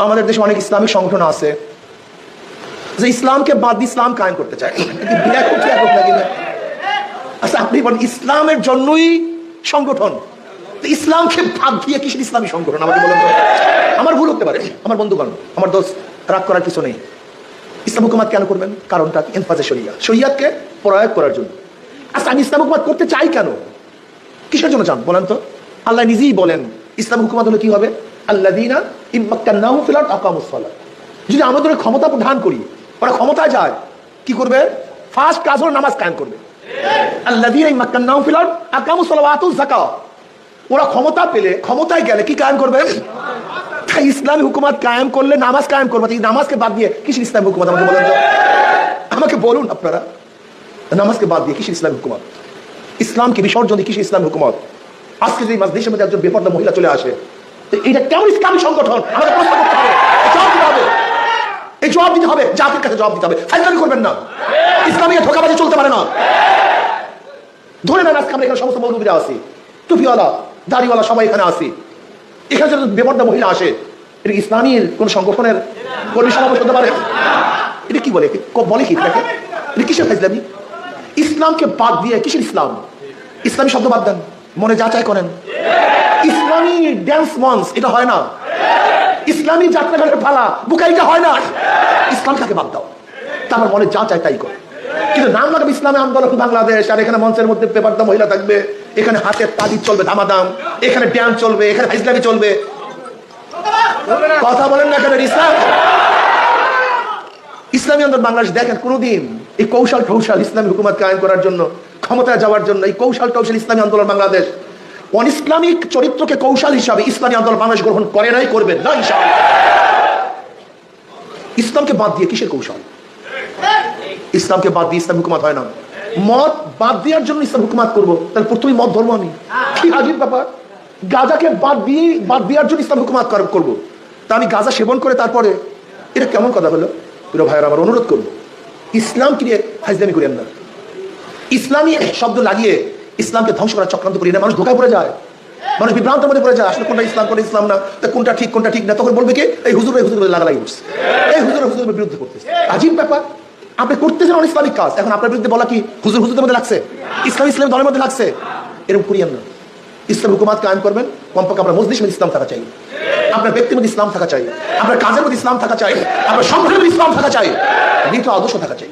আমাদের দেশে অনেক ইসলামিক সংগঠন আছে যে ইসলামকে বাদ দিয়ে ইসলাম কায়েম করতে চায়। আচ্ছা, আপনি বলেন ইসলামের জন্যই সংগঠন, ইসলামকে বাদ দিয়ে কিসের ইসলামী সংগঠন? আমাকে বলেন তো। আমার ভুল হতে পারে, আমার বন্ধুগণ, আমার দোস্ত, রাগ করার কিছু নেই। ইসলাম হুকুমাত কেন করবেন? কারণটা ইনফাজে শরিয়া, শরিয়াতকে প্রয়োগ করার জন্য। আচ্ছা, আমি ইসলাম হুকুমাত করতে চাই কেন? কিসের জন্য চান বলেন তো? আল্লাহ নিজেই বলেন ইসলাম হুকুমাত হলে কি হবে? আল্লাযীনা ইম্মাক্কান্নাহুম ফিল আরদি আকামুস সালাত। যদি আমাদের ক্ষমতা প্রদান করি, ওরা ক্ষমতায় যায়, কি করবে? ফার্স্ট কাজ হলো নামাজ কায়েম করবে। আল্লাযীনা ইম্মাক্কান্নাহুম ফিল আরদি আকামুস সালাত ওয়া আতুজ যাকাত। ওরা ক্ষমতা পেলে, ক্ষমতায় গেলে কি কায়েম করবে? ইসলামী হুকুমাত কায়েম করলে নামাজ কায়েম করবে। নামাজকে বাদ দিয়ে কিসের ইসলামী হুকুমাত? আমাকে বলেন তো, আমাকে বলুন আপনারা, নামাজকে বাদ দিয়ে কিসের ইসলামী হুকুমাত? ইসলামকে বিসর্জন দিয়ে কিসের ইসলামী হুকুমাত? আজকে যদি দেশের মধ্যে একজন বেপরদা মহিলা চলে আসে, এটা কেমন ইসলামী সংগঠন? আমাদের প্রশ্ন করতে হবে, জবাব দিতে হবে। এই জবাব দিতে হবে, জাতির কাছে জবাব দিতে হবে। ফাইজলামি করবেন না, ইসলামী ধোঁকাবাজি চলতে পারে না। ধরে নেন আজকে আমরা এখানে সমস্ত মৌলবীরা আছি, টুপিওয়ালা, দাড়িওয়ালা, সবাই এখানে আছি। এখানে যদি বেপরদা মহিলা আসে, এটা ইসলামীর কোন সংগঠনের কর্মী সমাবেশ হতে পারে? এটা কি বলে? বলে কি এটাকে? এটা কিসের ফাইজলামি? ইসলামকে বাদ দিয়ে কিসের ইসলাম? ইসলামী শব্দ বাদ দেন, মনে যা চাই করেন। ইসলামী ড্যান্স মঞ্চ এটা হয় না, ইসলামী যাত্রাগানের পালা বুকাইটা হয় না। ইসলামটাকে বাদ দাও, তারপর মনে যা চাই তাই করে। কিন্তু নাম লাগাবে ইসলামী আন্দোলন বাংলাদেশ, আর এখানে মঞ্চের মধ্যে পেপারদা মহিলা থাকবে, এখানে হাতের তালিদ চলবে দামাদাম, এখানে ড্যান্স চলবে, এখানে ফাইজলামি চলবে। কথা বলেন না কেন? ইসলাম, ইসলামী আন্দোলন বাংলাদেশ দেখেন কোনদিন এই কৌশল টৌশল ইসলামী হুকুমত কায়েম করার জন্য, ক্ষমতায় যাওয়ার জন্য এই কৌশল টৌশল ইসলামী আন্দোলন বাংলাদেশ অন ইসলামিক চরিত্রকে কৌশল হিসাবে ইসলামী আন্দোলন বাংলাদেশ গ্রহণ করে নাই, করবেন না ইনশাআল্লাহ। ইসলামকে বাদ দিয়ে কিসের কৌশল? ইসলামকে বাদ দিয়ে ইসলাম হুকুমাত হয় না। মদ বাদ দেওয়ার জন্য ইসলাম হুকুমাত করবো, তাহলে প্রথমেই মদ ধর্ম। আমি কি আজীব ব্যাপার! গাঁজাকে বাদ দেওয়ার জন্য ইসলাম হুকুমাত করবো, তা আমি গাঁজা সেবন করে তারপরে, এটা কেমন কথা হলো? প্রিয় ভাইয়েরা, আমার অনুরোধ করবো, ইসলামকে নিয়ে ফাইজলামি করেন না। ইসলামী শব্দ লাগিয়ে ইসলামকে ধ্বংস করার চক্রান্ত করি না। মানুষ ধোকায় পড়ে যায়, মানুষ বিভ্রান্তের মধ্যে পড়ে যায়। আসলে কোনটা ইসলাম, কোনটা ইসলাম না, কোনটা ঠিক কোনটা ঠিক না। তখন বলবে কি এই হুজুর লাগালাগি করছে, এই হুজুরের বিরুদ্ধে করতেছে। আজীব ব্যাপার! আপনি করতেছেন অন ইসলামিক কাজ, এখন আপনার বিরুদ্ধে বলা কি হুজুরদের মধ্যে লাগছে, ইসলামী দলের মধ্যে লাগছে? এরকম করিয়েন না। ইসলাম হুকুমাত কায়েম করবেন, কমপক্ষে আপনার মজলিসের মধ্যে ইসলাম থাকা চাই, আপনার ব্যক্তির মধ্যে ইসলাম থাকা চাই, আপনার কাজের মধ্যে ইসলাম থাকা চাই, আপনার সংগঠনের মধ্যে ইসলাম থাকা চাই, নীতি আদর্শ থাকা চাই।